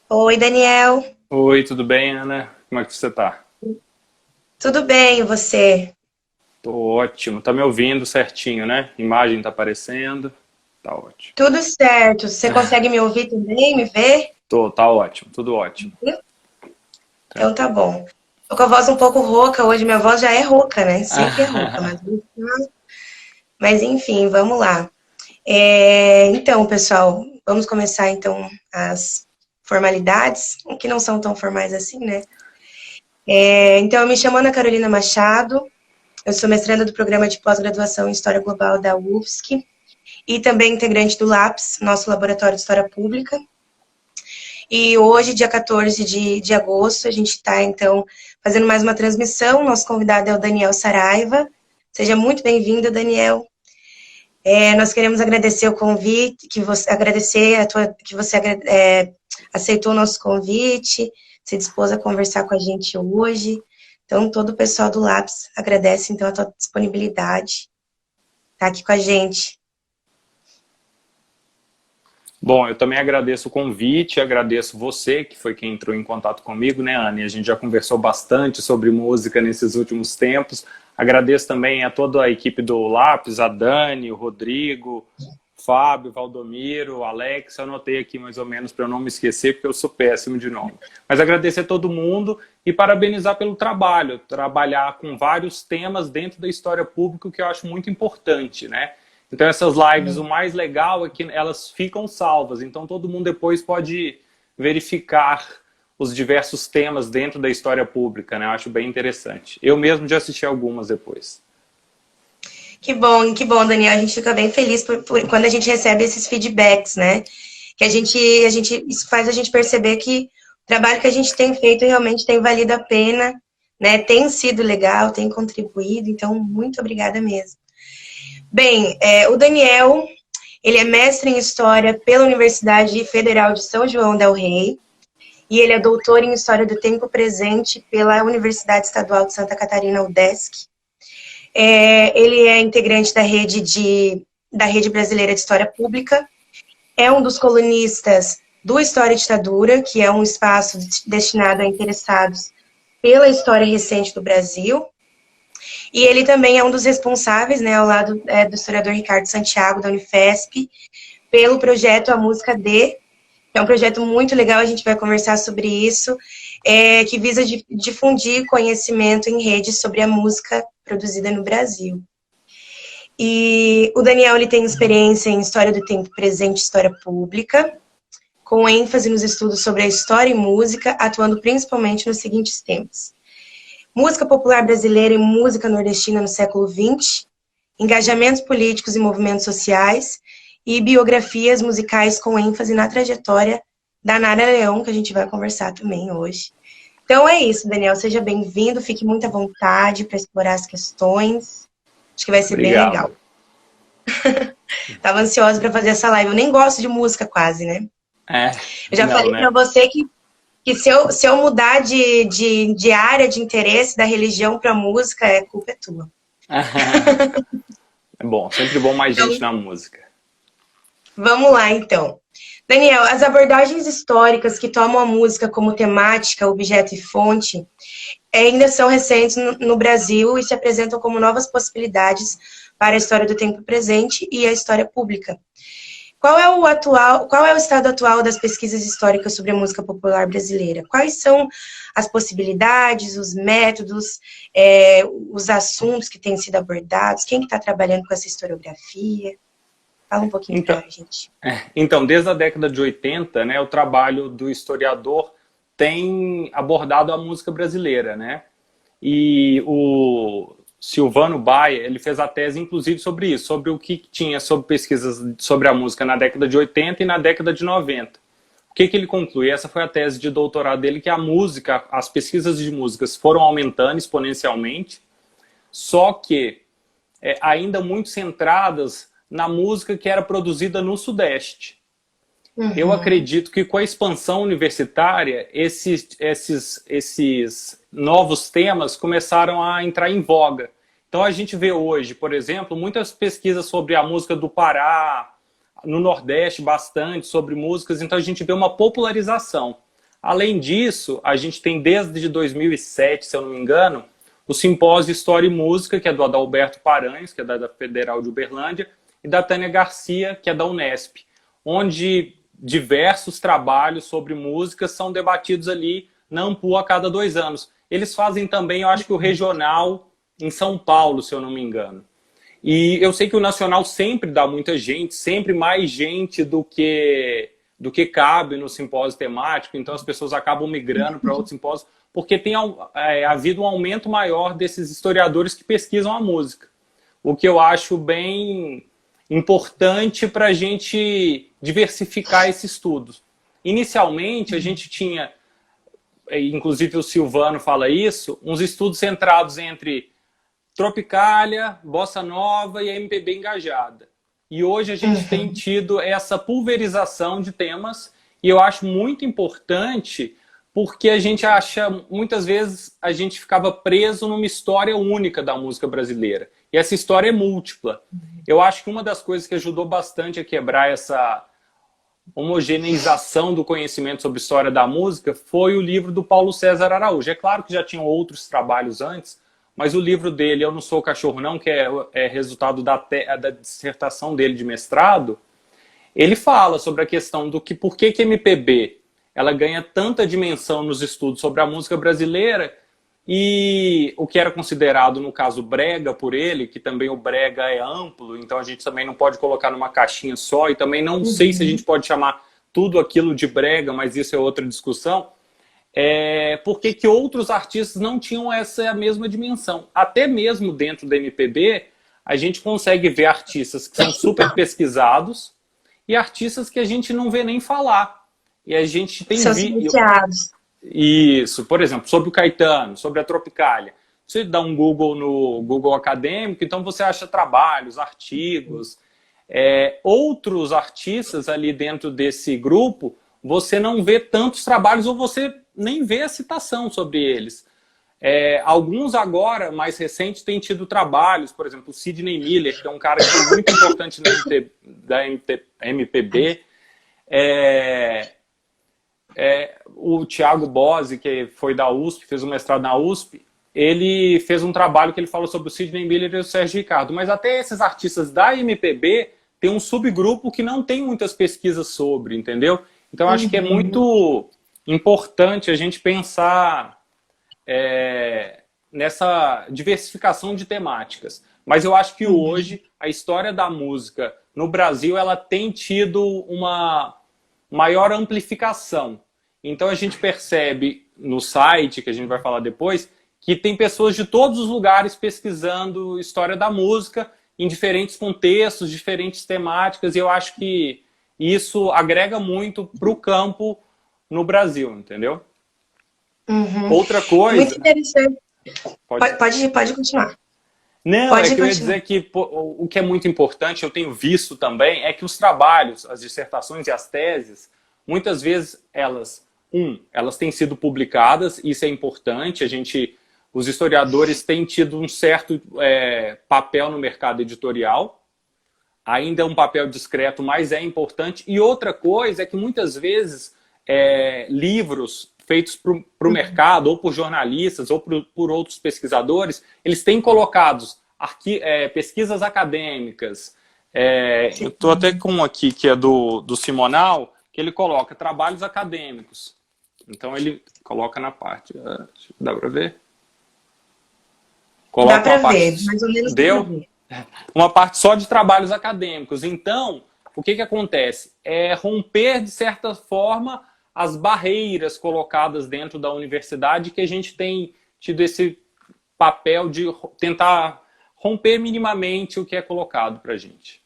Oi, Daniel. Oi, tudo bem, Ana? Como é que você tá? Tudo bem, e você? Tô ótimo. Tá me ouvindo certinho, né? Imagem tá aparecendo. Tá ótimo. Tudo certo. Você consegue me ouvir também, me ver? Tá ótimo, tudo ótimo. Então tá Tranquilo. bom. Tô com a voz um pouco rouca hoje, minha voz já é rouca, né? Sempre é rouca, mas enfim, vamos lá. Então, pessoal, vamos começar então as formalidades, que não são tão formais assim, né? Então, eu me chamo Ana Carolina Machado, eu sou mestranda do programa de pós-graduação em História Global da UFSC e também integrante do LAPS, nosso Laboratório de História Pública. E hoje, dia 14 de agosto, a gente está, então, fazendo mais uma transmissão. Nosso convidado é o Daniel Saraiva. Seja muito bem-vindo, Daniel. Nós queremos agradecer o convite, que você aceitou o nosso convite, se dispôs a conversar com a gente hoje. Então, todo o pessoal do LAPS agradece, então, a tua disponibilidade. Tá aqui com a gente. Bom, eu também agradeço o convite, agradeço você, que foi quem entrou em contato comigo, né, Ana? E a gente já conversou bastante sobre música nesses últimos tempos. Agradeço também a toda a equipe do Lápis, a Dani, o Rodrigo, Fábio, Valdomiro, Alex. Eu anotei aqui mais ou menos para eu não me esquecer, porque eu sou péssimo de nome. Mas agradecer a todo mundo e parabenizar pelo trabalho. Trabalhar com vários temas dentro da história pública, o que eu acho muito importante, né? Então essas lives, o mais legal é que elas ficam salvas, então todo mundo depois pode verificar os diversos temas dentro da história pública, né? Eu acho bem interessante. Eu mesmo já assisti algumas depois. Que bom, Daniel. A gente fica bem feliz quando a gente recebe esses feedbacks, né? Que isso faz a gente perceber que o trabalho que a gente tem feito realmente tem valido a pena, né? Tem sido legal, tem contribuído, então muito obrigada mesmo. Bem, o Daniel, ele é mestre em História pela Universidade Federal de São João del Rei, e ele é doutor em História do Tempo Presente pela Universidade Estadual de Santa Catarina, UDESC. Ele é integrante da Rede Brasileira de História Pública, é um dos colunistas do História e Ditadura, que é um espaço destinado a interessados pela história recente do Brasil. E ele também é um dos responsáveis, né, ao lado do historiador Ricardo Santiago, da Unifesp, pelo projeto A Música D, que é um projeto muito legal, a gente vai conversar sobre isso, que visa difundir conhecimento em rede sobre a música produzida no Brasil. E o Daniel, ele tem experiência em História do Tempo Presente e História Pública, com ênfase nos estudos sobre a história e música, atuando principalmente nos seguintes temas: música popular brasileira e música nordestina no século XX, engajamentos políticos e movimentos sociais, e biografias musicais com ênfase na trajetória da Nara Leão, que a gente vai conversar também hoje. Então é isso, Daniel, seja bem-vindo, fique muito à vontade para explorar as questões. Acho que vai ser bem legal. Obrigado. Tava ansiosa para fazer essa live, eu nem gosto de música quase, né? Eu já Não, falei para né? você que se eu mudar de área de interesse da religião para música, culpa é tua. É bom, sempre bom mais Então, gente na música. vamos lá, então. Daniel, as abordagens históricas que tomam a música como temática, objeto e fonte ainda são recentes no Brasil e se apresentam como novas possibilidades para a história do tempo presente e a história pública. Qual é o estado atual das pesquisas históricas sobre a música popular brasileira? Quais são as possibilidades, os métodos, os assuntos que têm sido abordados? Quem está trabalhando com essa historiografia? Fala um pouquinho Então, para a gente. então, desde a década de 80, né, o trabalho do historiador tem abordado a música brasileira, né? E o Silvano Baia, ele fez a tese inclusive sobre isso, sobre o que tinha sobre pesquisas sobre a música na década de 80 e na década de 90. O que ele conclui? Essa foi a tese de doutorado dele, que a música, as pesquisas de músicas foram aumentando exponencialmente, só que ainda muito centradas na música que era produzida no Sudeste. Eu acredito que com a expansão universitária, esses novos temas começaram a entrar em voga. Então a gente vê hoje, por exemplo, muitas pesquisas sobre a música do Pará, no Nordeste bastante, sobre músicas, então a gente vê uma popularização. Além disso, a gente tem desde 2007, se eu não me engano, o Simpósio História e Música, que é do Adalberto Paranhos, que é da Federal de Uberlândia, e da Tânia Garcia, que é da Unesp, onde diversos trabalhos sobre música são debatidos ali na Ampu a cada 2 anos. Eles fazem também, eu acho que o regional em São Paulo, se eu não me engano. E eu sei que o nacional sempre dá muita gente, sempre mais gente do que cabe no simpósio temático, então as pessoas acabam migrando para outros simpósios, porque tem havido um aumento maior desses historiadores que pesquisam a música. O que eu acho bem importante para a gente diversificar esses estudos. Inicialmente, a gente tinha, inclusive o Silvano fala isso, uns estudos centrados entre Tropicália, Bossa Nova e a MPB engajada. E hoje a gente tem tido essa pulverização de temas, e eu acho muito importante, porque a gente acha, muitas vezes, a gente ficava preso numa história única da música brasileira. E essa história é múltipla. Eu acho que uma das coisas que ajudou bastante a quebrar essa homogeneização do conhecimento sobre história da música foi o livro do Paulo César Araújo. É claro que já tinham outros trabalhos antes, mas o livro dele, Eu Não Sou Cachorro Não, que é resultado da dissertação dele de mestrado, ele fala sobre a questão do que por que MPB ela ganha tanta dimensão nos estudos sobre a música brasileira, e o que era considerado, no caso, brega por ele, que também o brega é amplo, então a gente também não pode colocar numa caixinha só, e também não sei se a gente pode chamar tudo aquilo de brega, mas isso é outra discussão. Por que outros artistas não tinham essa mesma dimensão? Até mesmo dentro da MPB, a gente consegue ver artistas que são super pesquisados e artistas que a gente não vê nem falar. E a gente tem silenciados. Isso, por exemplo, sobre o Caetano, sobre a Tropicália. Você dá um Google no Google Acadêmico, então você acha trabalhos, artigos. Outros artistas ali dentro desse grupo, você não vê tantos trabalhos ou você nem vê a citação sobre eles. Alguns agora, mais recentes, têm tido trabalhos, por exemplo, o Sidney Miller, que é um cara que foi muito importante da MPB. O Thiago Bose, que foi da USP, fez um mestrado na USP, ele fez um trabalho que ele falou sobre o Sidney Miller e o Sérgio Ricardo. Mas até esses artistas da MPB tem um subgrupo que não tem muitas pesquisas sobre, entendeu? Então acho que é muito importante a gente pensar nessa diversificação de temáticas. Mas eu acho que hoje a história da música no Brasil ela tem tido uma maior amplificação. Então a gente percebe no site, que a gente vai falar depois, que tem pessoas de todos os lugares pesquisando história da música em diferentes contextos, diferentes temáticas, e eu acho que isso agrega muito para o campo no Brasil, entendeu? Outra coisa... Muito interessante. Pode continuar. Não, pode que eu ia dizer que o que é muito importante, eu tenho visto também, é que os trabalhos, as dissertações e as teses, muitas vezes elas têm sido publicadas, isso é importante, os historiadores têm tido um certo papel no mercado editorial, ainda é um papel discreto, mas é importante. E outra coisa é que muitas vezes livros feitos para o mercado, ou por jornalistas, ou por outros pesquisadores, eles têm colocados pesquisas acadêmicas. Eu estou até com um aqui que é do Simonal, que ele coloca trabalhos acadêmicos. Então ele coloca na parte... Dá para ver? Dá para ver, mais ou menos. Deu? Uma parte só de trabalhos acadêmicos. Então, o que acontece? É romper, de certa forma, as barreiras colocadas dentro da universidade, que a gente tem tido esse papel de tentar romper minimamente o que é colocado para a gente.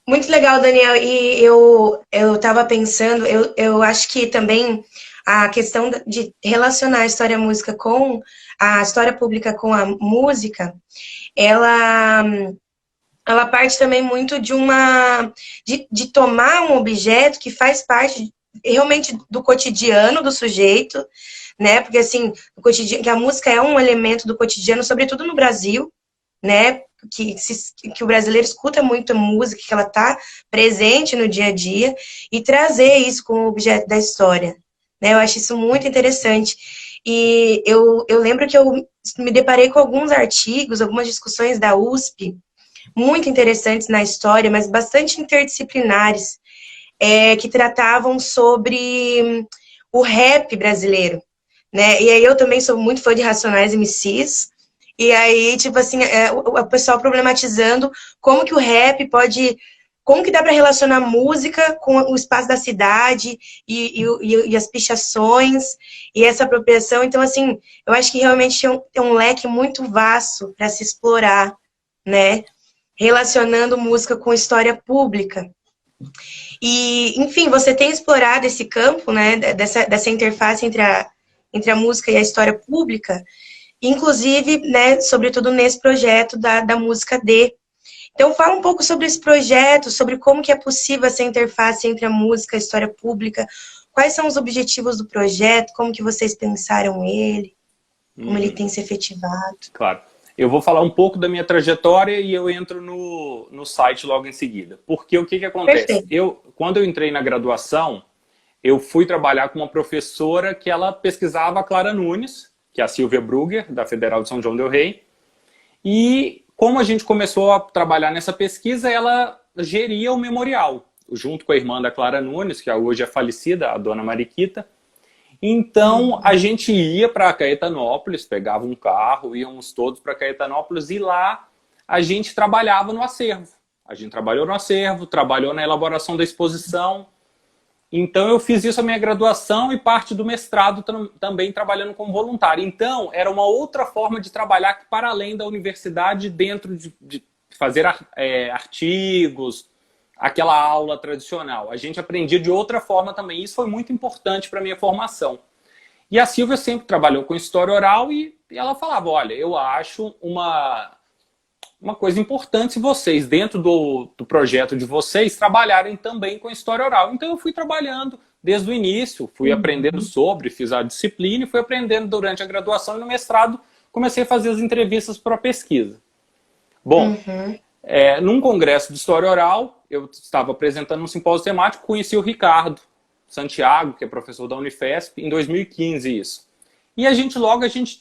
Muito legal, Daniel. E eu estava pensando, eu acho que também a questão de relacionar a história música com a história pública com a música, ela parte também muito de tomar um objeto que faz parte realmente do cotidiano do sujeito, né? Porque assim, o cotidiano, que a música é um elemento do cotidiano, sobretudo no Brasil, né? Que o brasileiro escuta muito a música, que ela está presente no dia a dia, e trazer isso como objeto da história, né? Eu acho isso muito interessante. E eu lembro que eu me deparei com alguns artigos, algumas discussões da USP, muito interessantes na história, mas bastante interdisciplinares, que tratavam sobre o rap brasileiro, né? E aí eu também sou muito fã de Racionais MCs, e aí, tipo assim, o pessoal problematizando como que o rap pode... Como que dá para relacionar música com o espaço da cidade e as pichações e essa apropriação. Então, assim, eu acho que realmente tem um leque muito vasto para se explorar, né? Relacionando música com história pública. E, enfim, você tem explorado esse campo, né, dessa interface entre a música e a história pública, inclusive, né, sobretudo nesse projeto da Música D. Então, fala um pouco sobre esse projeto, sobre como que é possível essa interface entre a música e a história pública, quais são os objetivos do projeto, como que vocês pensaram ele, como ele tem se efetivado. Claro. Eu vou falar um pouco da minha trajetória e eu entro no site logo em seguida. Porque o que acontece? Quando eu entrei na graduação, eu fui trabalhar com uma professora que ela pesquisava a Clara Nunes, que é a Silvia Brugger, da Federal de São João del Rei. E como a gente começou a trabalhar nessa pesquisa, ela geria o memorial, junto com a irmã da Clara Nunes, que hoje é falecida, a dona Mariquita. Então, a gente ia para Caetanópolis, pegava um carro, íamos todos para Caetanópolis e lá a gente trabalhava no acervo. A gente trabalhou no acervo, trabalhou na elaboração da exposição. Então, eu fiz isso a minha graduação e parte do mestrado também trabalhando como voluntário. Então, era uma outra forma de trabalhar que, para além da universidade, dentro de fazer artigos, aquela aula tradicional. A gente aprendia de outra forma também. Isso foi muito importante para a minha formação. E a Silvia sempre trabalhou com história oral e ela falava, olha, eu acho uma coisa importante se vocês, dentro do projeto de vocês, trabalharem também com história oral. Então eu fui trabalhando desde o início, fui aprendendo sobre, fiz a disciplina e fui aprendendo durante a graduação e no mestrado comecei a fazer as entrevistas para pesquisa. Bom, num congresso de história oral, eu estava apresentando um simpósio temático, conheci o Ricardo Santiago, que é professor da Unifesp, em 2015 isso. E a gente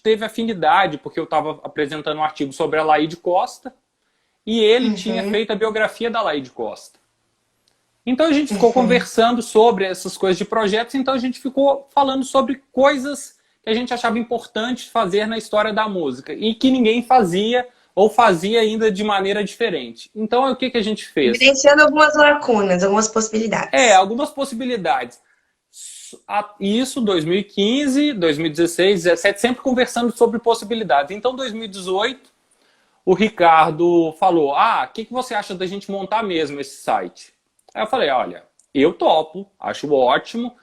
teve afinidade, porque eu estava apresentando um artigo sobre a Laíde Costa, e ele tinha feito a biografia da Laíde Costa. Então a gente ficou conversando sobre essas coisas de projetos, então a gente ficou falando sobre coisas que a gente achava importante fazer na história da música, e que ninguém fazia, ou fazia ainda de maneira diferente. Então o que a gente fez? Evidenciando algumas lacunas, algumas possibilidades. Algumas possibilidades. Isso, 2015, 2016, 2017, sempre conversando sobre possibilidades. Então, 2018, o Ricardo falou, o que você acha da gente montar mesmo esse site? Aí eu falei, olha, eu topo, acho ótimo,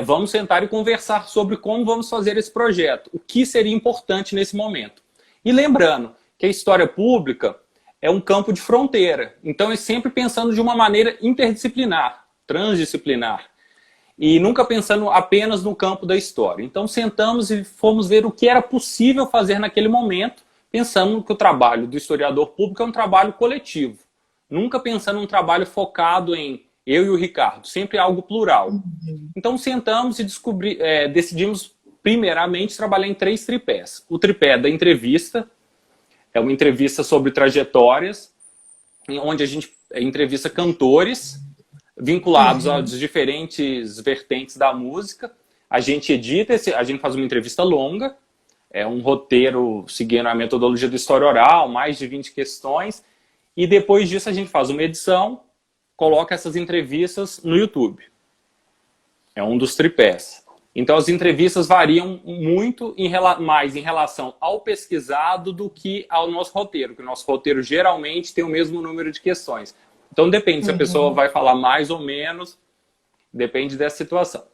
vamos sentar e conversar sobre como vamos fazer esse projeto, o que seria importante nesse momento. E lembrando que a história pública é um campo de fronteira, então é sempre pensando de uma maneira interdisciplinar, transdisciplinar, e nunca pensando apenas no campo da história. Então sentamos e fomos ver o que era possível fazer naquele momento, pensando que o trabalho do historiador público é um trabalho coletivo. Nunca pensando num trabalho focado em eu e o Ricardo, sempre algo plural. Então sentamos e decidimos primeiramente trabalhar em 3 tripés. O tripé da entrevista, é uma entrevista sobre trajetórias, onde a gente entrevista cantores, vinculados às diferentes vertentes da música. A gente edita, a gente faz uma entrevista longa, um roteiro seguindo a metodologia do história oral, mais de 20 questões, e depois disso a gente faz uma edição, coloca essas entrevistas no YouTube. É um dos tripés. Então as entrevistas variam muito mais em relação ao pesquisado do que ao nosso roteiro, porque o nosso roteiro geralmente tem o mesmo número de questões. Então depende se a pessoa vai falar mais ou menos, depende dessa situação.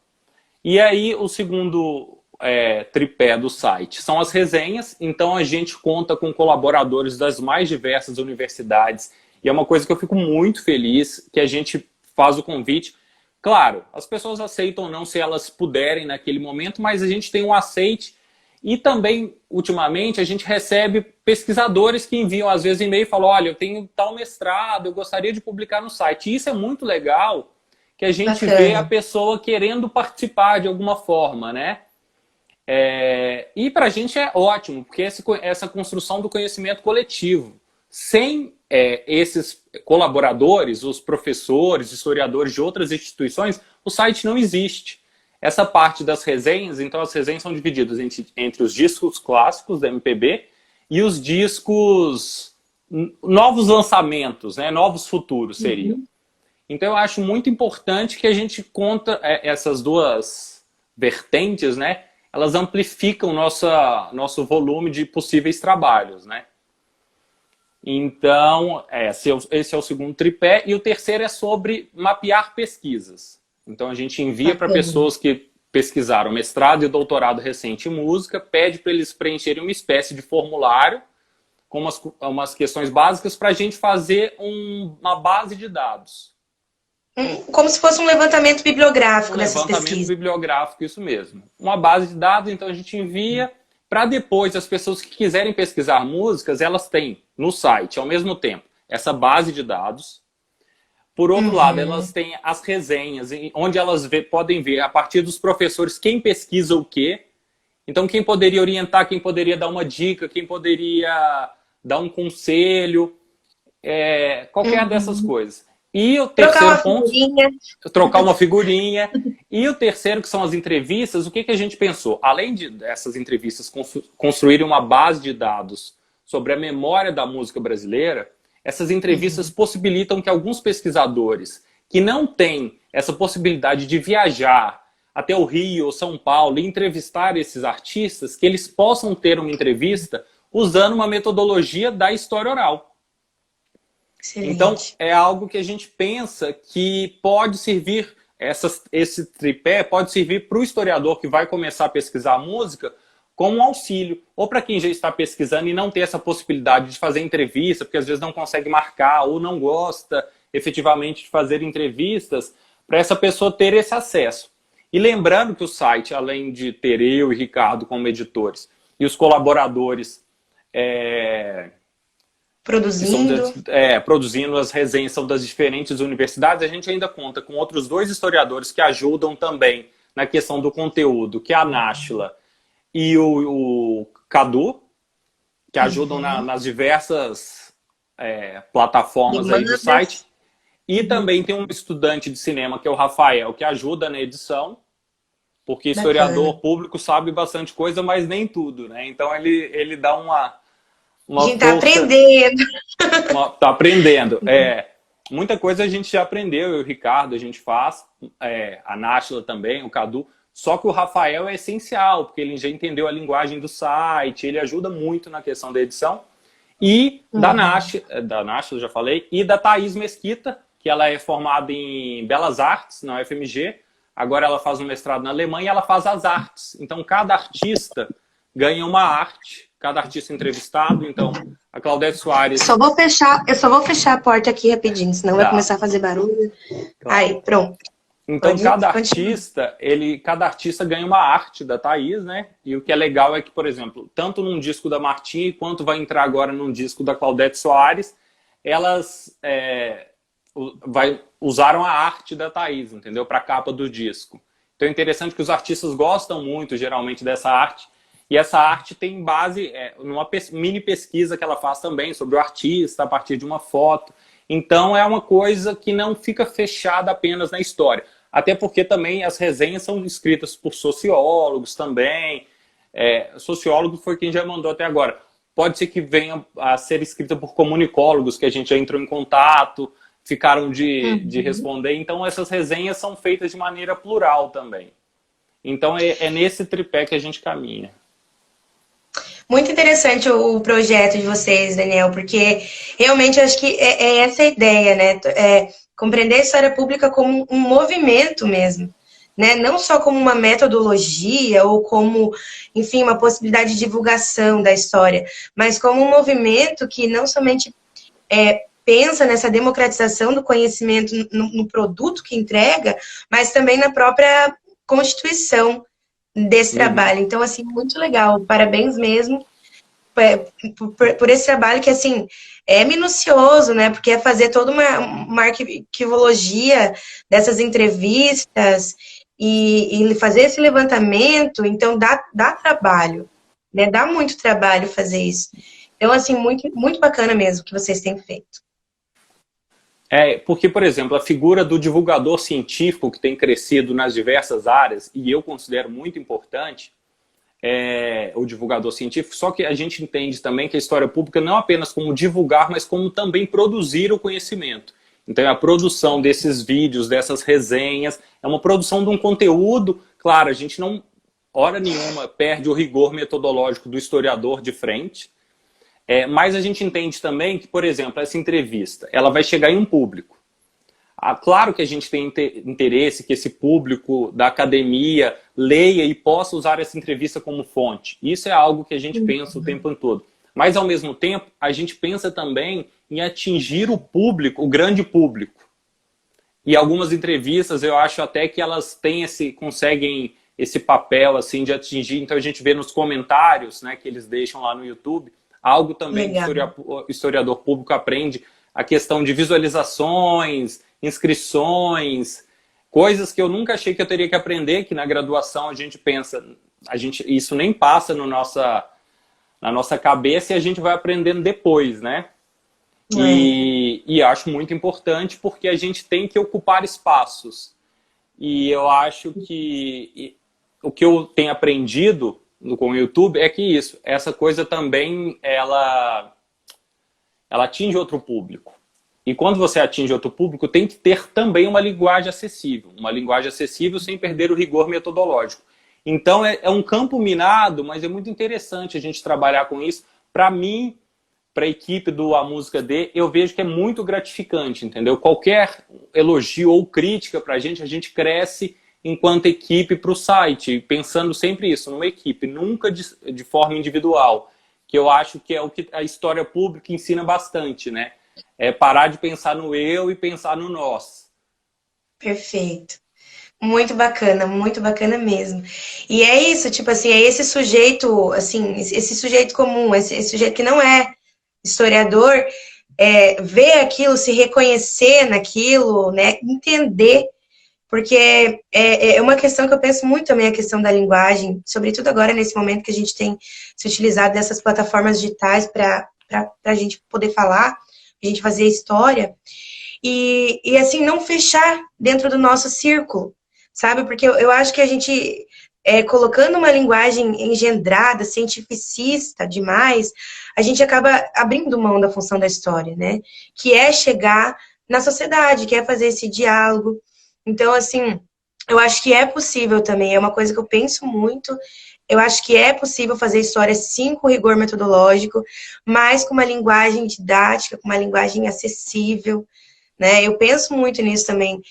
E aí o segundo tripé do site são as resenhas, então a gente conta com colaboradores das mais diversas universidades, e é uma coisa que eu fico muito feliz, que a gente faz o convite, Claro, as pessoas aceitam ou não se elas puderem naquele momento, mas a gente tem um aceite e também, ultimamente, a gente recebe pesquisadores que enviam, às vezes, e-mail e falam, olha, eu tenho tal mestrado, eu gostaria de publicar no site. E isso é muito legal, que a gente vê a pessoa querendo participar de alguma forma, né? E para a gente é ótimo, porque essa construção do conhecimento coletivo. Sem esses colaboradores, os professores, historiadores de outras instituições, o site não existe. Essa parte das resenhas, então as resenhas são divididas entre os discos clássicos da MPB e os discos novos lançamentos, né? Novos futuros seriam. Então eu acho muito importante que a gente conta essas duas vertentes, né? Elas amplificam nosso volume de possíveis trabalhos, né? Então, esse é o segundo tripé. E o terceiro é sobre mapear pesquisas. Então, a gente envia para pessoas que pesquisaram mestrado e doutorado recente em música, pede para eles preencherem uma espécie de formulário com umas questões básicas para a gente fazer uma base de dados. Como se fosse um levantamento bibliográfico dessas pesquisas. Um levantamento bibliográfico, isso mesmo. Uma base de dados, então a gente envia para depois as pessoas que quiserem pesquisar músicas, elas têm no site, ao mesmo tempo, essa base de dados. Por outro lado, elas têm as resenhas, onde elas podem ver, a partir dos professores, quem pesquisa o quê. Então, quem poderia orientar, quem poderia dar uma dica, quem poderia dar um conselho, qualquer dessas coisas. E o terceiro ponto, trocar uma figurinha. E o terceiro, que são as entrevistas, o que a gente pensou? Além dessas entrevistas construírem uma base de dados sobre a memória da música brasileira, essas entrevistas possibilitam que alguns pesquisadores que não têm essa possibilidade de viajar até o Rio ou São Paulo e entrevistar esses artistas, que eles possam ter uma entrevista usando uma metodologia da história oral. Excelente. Então, é algo que a gente pensa que pode servir, esse tripé pode servir para o historiador que vai começar a pesquisar música como um auxílio, ou para quem já está pesquisando e não tem essa possibilidade de fazer entrevista, porque às vezes não consegue marcar ou não gosta efetivamente de fazer entrevistas, para essa pessoa ter esse acesso. E lembrando que o site, além de ter eu e Ricardo como editores, e os colaboradores produzindo as resenhas são das diferentes universidades, a gente ainda conta com outros 2 historiadores que ajudam também na questão do conteúdo, que é a Náshila e o Cadu, que ajudam nas diversas plataformas aí do site. E também tem um estudante de cinema, que é o Rafael, que ajuda na edição, porque historiador público sabe bastante coisa, mas nem tudo, né? Então ele dá uma a gente tá aprendendo. Tá aprendendo. Muita coisa a gente já aprendeu, eu e o Ricardo a gente faz, a Náshila também, o Cadu. Só que o Rafael é essencial, porque ele já entendeu a linguagem do site, ele ajuda muito na questão da edição. E da Náshila, já falei, e da Thaís Mesquita, que ela é formada em Belas Artes, na UFMG. Agora ela faz um mestrado na Alemanha e ela faz as artes. Então, cada artista ganha uma arte, cada artista entrevistado. Então, a Claudete Soares... Eu só vou fechar a porta aqui rapidinho, senão vai começar a fazer barulho. Claro. Aí, pronto. Então, cada artista ganha uma arte da Thaís, né? E o que é legal é que, por exemplo, tanto num disco da Martinha, quanto vai entrar agora num disco da Claudete Soares, elas usaram a arte da Thaís, entendeu? Para a capa do disco. Então é interessante que os artistas gostam muito, geralmente, dessa arte. E essa arte tem base numa mini pesquisa que ela faz também sobre o artista, a partir de uma foto. Então é uma coisa que não fica fechada apenas na história. Até porque também as resenhas são escritas por sociólogos também. Sociólogo foi quem já mandou até agora. Pode ser que venha a ser escrita por comunicólogos, que a gente já entrou em contato, ficaram de responder. Então essas resenhas são feitas de maneira plural também. Então é nesse tripé que a gente caminha. Muito interessante o projeto de vocês, Daniel, porque realmente acho que é essa a ideia, né? Compreender a história pública como um movimento mesmo, né? Não só como uma metodologia ou como, enfim, uma possibilidade de divulgação da história, mas como um movimento que não somente pensa nessa democratização do conhecimento no produto que entrega, mas também na própria constituição desse trabalho. Então, assim, muito legal. Parabéns mesmo por esse trabalho que, assim, é minucioso, né? Porque é fazer toda uma arquivologia dessas entrevistas e fazer esse levantamento. Então, dá trabalho, né? Dá muito trabalho fazer isso. Então, assim, muito, muito bacana mesmo que vocês têm feito. Porque, por exemplo, a figura do divulgador científico que tem crescido nas diversas áreas, e eu considero muito importante, o divulgador científico, só que a gente entende também que a história pública não apenas como divulgar, mas como também produzir o conhecimento. Então, a produção desses vídeos, dessas resenhas, é uma produção de um conteúdo, claro, a gente não, hora nenhuma, perde o rigor metodológico do historiador de frente, mas a gente entende também que, por exemplo, essa entrevista, ela vai chegar em um público. Claro que a gente tem interesse que esse público da academia leia e possa usar essa entrevista como fonte. Isso é algo que a gente pensa o tempo todo. Mas, ao mesmo tempo, a gente pensa também em atingir o público, o grande público. E algumas entrevistas, eu acho até que elas conseguem esse papel assim, de atingir. Então, a gente vê nos comentários, né, que eles deixam lá no YouTube, algo também que o historiador público aprende, a questão de visualizações, inscrições, coisas que eu nunca achei que eu teria que aprender, que na graduação a gente pensa, isso nem passa na nossa cabeça e a gente vai aprendendo depois, né? E acho muito importante porque a gente tem que ocupar espaços. E eu acho que o que eu tenho aprendido com o YouTube é que essa coisa também, ela atinge outro público. E quando você atinge outro público, tem que ter também uma linguagem acessível. Uma linguagem acessível sem perder o rigor metodológico. Então, é um campo minado, mas é muito interessante a gente trabalhar com isso. Para mim, para a equipe do A Música D, eu vejo que é muito gratificante, entendeu? Qualquer elogio ou crítica para a gente cresce enquanto equipe para o site, pensando sempre isso, numa equipe, nunca de forma individual, que eu acho que é o que a história pública ensina bastante, né? É parar de pensar no eu e pensar no nós. Perfeito. Muito bacana mesmo. E é isso, tipo assim, é esse sujeito, assim, esse sujeito comum, esse sujeito que não é historiador, ver aquilo, se reconhecer naquilo, né, entender, porque é uma questão que eu penso muito também, a questão da linguagem, sobretudo agora nesse momento que a gente tem se utilizado dessas plataformas digitais para a gente poder falar, a gente fazer história, e assim, não fechar dentro do nosso círculo, sabe? Porque eu acho que a gente, colocando uma linguagem engendrada, cientificista demais, a gente acaba abrindo mão da função da história, né? Que é chegar na sociedade, que é fazer esse diálogo. Então, assim, eu acho que é possível também, é uma coisa que eu penso muito. Eu acho que é possível fazer história, sim, com rigor metodológico, mas com uma linguagem didática, com uma linguagem acessível, né? Eu penso muito nisso também.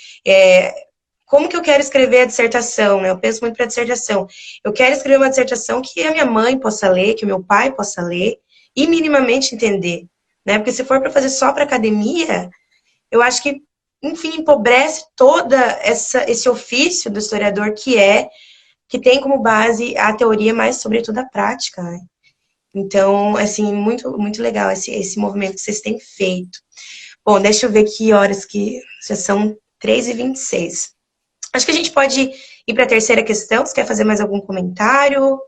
Como que eu quero escrever a dissertação, né? Eu penso muito para a dissertação. Eu quero escrever uma dissertação que a minha mãe possa ler, que o meu pai possa ler e minimamente entender, né? Porque se for para fazer só para academia, eu acho que, enfim, empobrece toda esse ofício do historiador que tem como base a teoria, mas sobretudo a prática, né? Então, assim, muito, muito legal esse movimento que vocês têm feito. Bom, deixa eu ver que horas que já são 3h26. Acho que a gente pode ir para a terceira questão. Você quer fazer mais algum comentário? Ou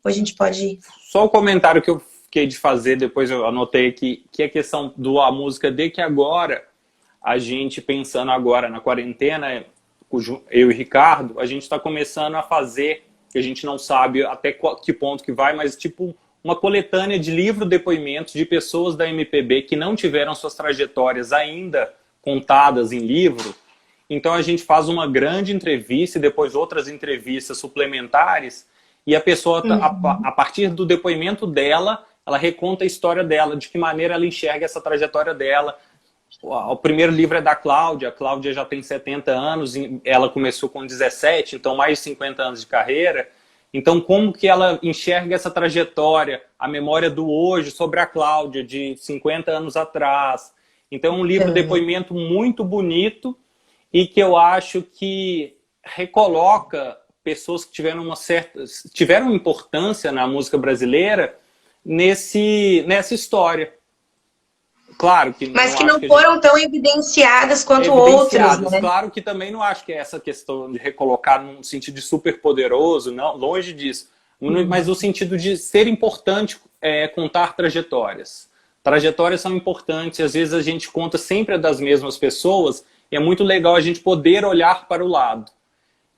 a gente pode... Só o comentário que eu fiquei de fazer, depois eu anotei aqui, que é a questão do A Música D, que agora, a gente pensando agora na quarentena, eu e Ricardo, a gente está começando a fazer, que a gente não sabe até que ponto que vai, mas tipo uma coletânea de livro-depoimentos de pessoas da MPB que não tiveram suas trajetórias ainda contadas em livro. Então a gente faz uma grande entrevista e depois outras entrevistas suplementares e a pessoa, a partir do depoimento dela, ela reconta a história dela, de que maneira ela enxerga essa trajetória dela. O primeiro livro é da Cláudia. A Cláudia já tem 70 anos, ela começou com 17, então mais de 50 anos de carreira. Então, como que ela enxerga essa trajetória, a memória do hoje sobre a Cláudia, de 50 anos atrás. Então é um livro depoimento muito bonito e que eu acho que recoloca pessoas que tiveram importância na música brasileira nessa história. Claro que mas que não foram tão evidenciadas quanto outras, né? Claro que também não acho que é essa questão de recolocar num sentido de super poderoso, não, longe disso. Mas no sentido de ser importante contar trajetórias. Trajetórias são importantes, às vezes a gente conta sempre das mesmas pessoas, e é muito legal a gente poder olhar para o lado.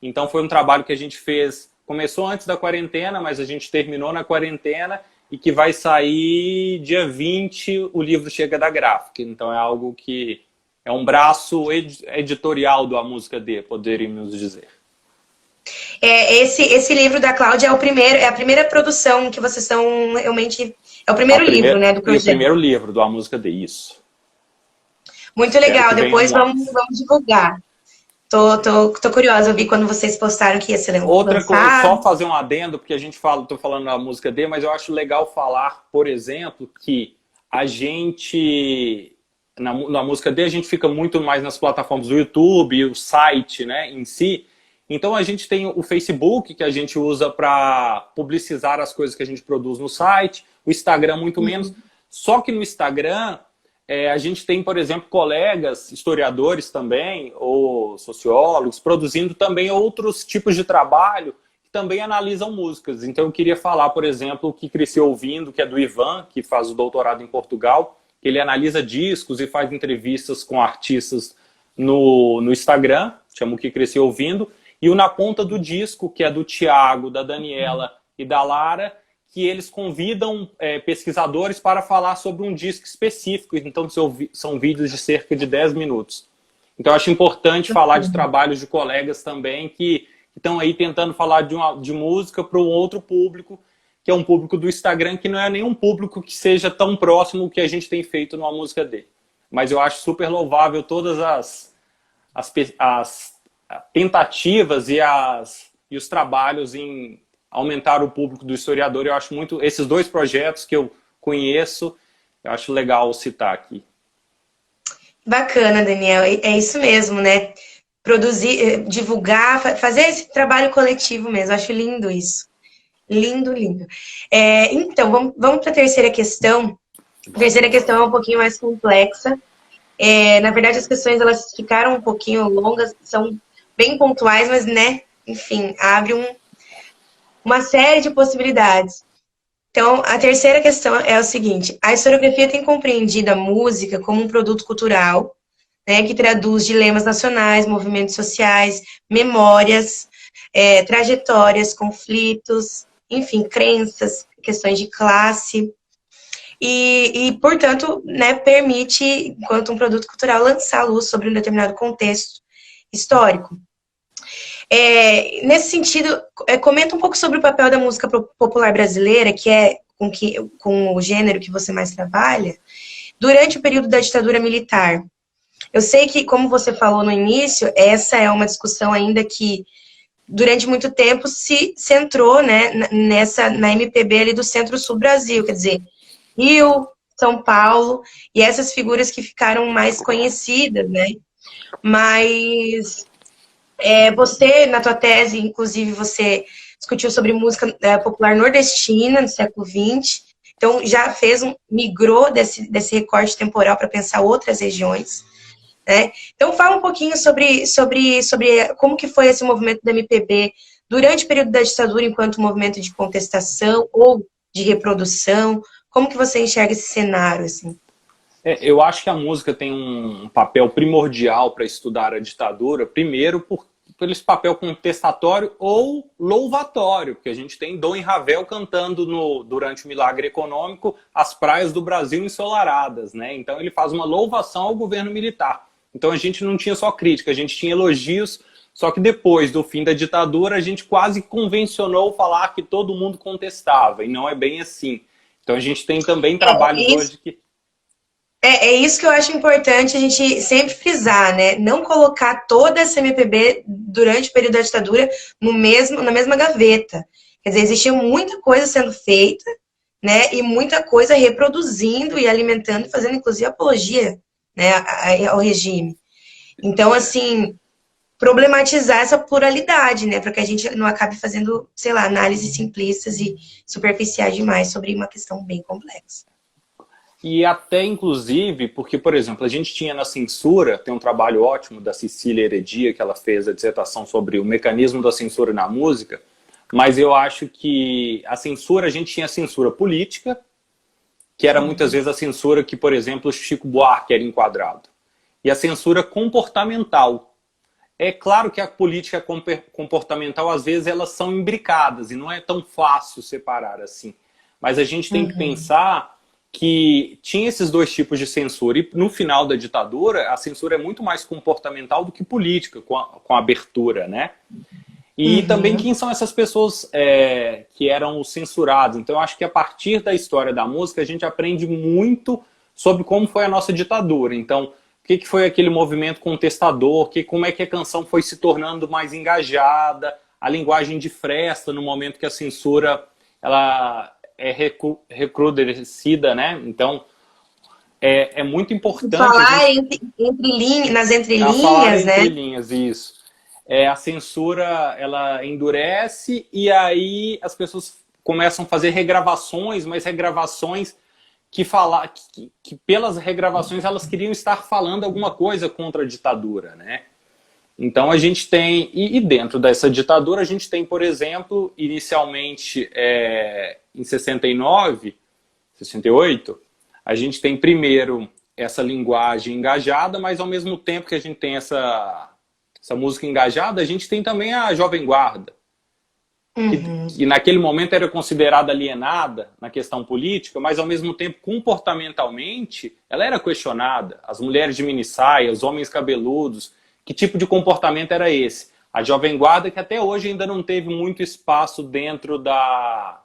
Então foi um trabalho que a gente fez, começou antes da quarentena, mas a gente terminou na quarentena, e que vai sair dia 20, o livro chega da Gráfica. Então é algo que é um braço editorial do A Música D, poderíamos dizer. Esse livro da Cláudia é a primeira produção que vocês estão realmente... É o primeiro livro, né, do projeto. E o primeiro livro do A Música D, isso. Muito legal, depois vamos divulgar. Tô curiosa, eu vi quando vocês postaram que ia ser lançado. Outra coisa, só fazer um adendo, porque a gente tô falando da música D, mas eu acho legal falar, por exemplo, que a gente, na música D, a gente fica muito mais nas plataformas do YouTube, o site, né, em si. Então a gente tem o Facebook, que a gente usa para publicizar as coisas que a gente produz no site, o Instagram muito menos. Só que no Instagram... a gente tem, por exemplo, colegas, historiadores também, ou sociólogos, produzindo também outros tipos de trabalho que também analisam músicas. Então eu queria falar, por exemplo, o Que Cresceu Ouvindo, que é do Ivan, que faz o doutorado em Portugal, que ele analisa discos e faz entrevistas com artistas no Instagram, chama o Que Cresceu Ouvindo, e o Na Ponta do Disco, que é do Tiago, da Daniela e da Lara, que eles convidam pesquisadores para falar sobre um disco específico. Então, são vídeos de cerca de 10 minutos. Então, eu acho importante falar de trabalhos de colegas também que estão aí tentando falar de música para um outro público, que é um público do Instagram, que não é nenhum público que seja tão próximo do que a gente tem feito numa música dele. Mas eu acho super louvável todas as tentativas e os trabalhos em aumentar o público do historiador. Eu acho muito... Esses dois projetos que eu conheço, eu acho legal citar aqui. Bacana, Daniel. É isso mesmo, né? Produzir, divulgar, fazer esse trabalho coletivo mesmo. Acho lindo isso. Lindo, lindo. Então, vamos para a terceira questão. A terceira questão é um pouquinho mais complexa. Na verdade, as questões elas ficaram um pouquinho longas, são bem pontuais, mas, né? Enfim, abre uma série de possibilidades. Então, a terceira questão é o seguinte: a historiografia tem compreendido a música como um produto cultural, né, que traduz dilemas nacionais, movimentos sociais, memórias, trajetórias, conflitos, enfim, crenças, questões de classe, e portanto, né, permite, enquanto um produto cultural, lançar luz sobre um determinado contexto histórico. Nesse sentido, comenta um pouco sobre o papel da música popular brasileira, que é com o gênero que você mais trabalha, durante o período da ditadura militar. Eu sei que, como você falou no início, essa é uma discussão ainda que, durante muito tempo, se centrou, né, na MPB ali do Centro-Sul Brasil, quer dizer, Rio, São Paulo, e essas figuras que ficaram mais conhecidas, né? Mas... você, na tua tese, inclusive, você discutiu sobre música popular nordestina do século XX, então já migrou desse recorte temporal para pensar outras regiões, né? Então fala um pouquinho sobre como que foi esse movimento da MPB durante o período da ditadura enquanto movimento de contestação ou de reprodução, como que você enxerga esse cenário, assim? Eu acho que a música tem um papel primordial para estudar a ditadura, primeiro por esse papel contestatório ou louvatório, porque a gente tem Dom e Ravel cantando durante o Milagre Econômico as praias do Brasil ensolaradas, né? Então ele faz uma louvação ao governo militar. Então a gente não tinha só crítica, a gente tinha elogios, só que depois do fim da ditadura a gente quase convencionou falar que todo mundo contestava, e não é bem assim. Então a gente tem também trabalhos hoje que... É isso que eu acho importante a gente sempre frisar, né? Não colocar toda essa MPB durante o período da ditadura na mesma gaveta. Quer dizer, existia muita coisa sendo feita, né? E muita coisa reproduzindo e alimentando, fazendo inclusive apologia, né, ao regime. Então, assim, problematizar essa pluralidade, né, para que a gente não acabe fazendo, sei lá, análises simplistas e superficiais demais sobre uma questão bem complexa. E até, inclusive, porque, por exemplo, a gente tinha na censura, tem um trabalho ótimo da Cecília Heredia, que ela fez a dissertação sobre o mecanismo da censura na música, mas eu acho que a censura, a gente tinha a censura política, que era muitas vezes a censura que, por exemplo, Chico Buarque era enquadrado, e a censura comportamental. É claro que a política comportamental, às vezes, elas são imbricadas, e não é tão fácil separar assim. Mas a gente tem que pensar que tinha esses dois tipos de censura, e no final da ditadura, a censura é muito mais comportamental do que política, com a abertura, né? E também quem são essas pessoas que eram censuradas. Então eu acho que a partir da história da música, a gente aprende muito sobre como foi a nossa ditadura. Então, o que foi aquele movimento contestador, como é que a canção foi se tornando mais engajada, a linguagem de fresta no momento que a censura ela é recrudescida, né? Então, é muito importante... Falar nas entrelinhas, né? Entrelinhas, isso. A censura, ela endurece e aí as pessoas começam a fazer regravações, mas regravações que pelas regravações elas queriam estar falando alguma coisa contra a ditadura, né? Então a gente tem, e dentro dessa ditadura a gente tem, por exemplo, inicialmente em 69, 68, a gente tem primeiro essa linguagem engajada, mas ao mesmo tempo que a gente tem essa música engajada, a gente tem também a Jovem Guarda, que naquele momento era considerada alienada na questão política, mas ao mesmo tempo, comportamentalmente, ela era questionada. As mulheres de minissaia, os homens cabeludos, que tipo de comportamento era esse? A Jovem Guarda, que até hoje ainda não teve muito espaço dentro da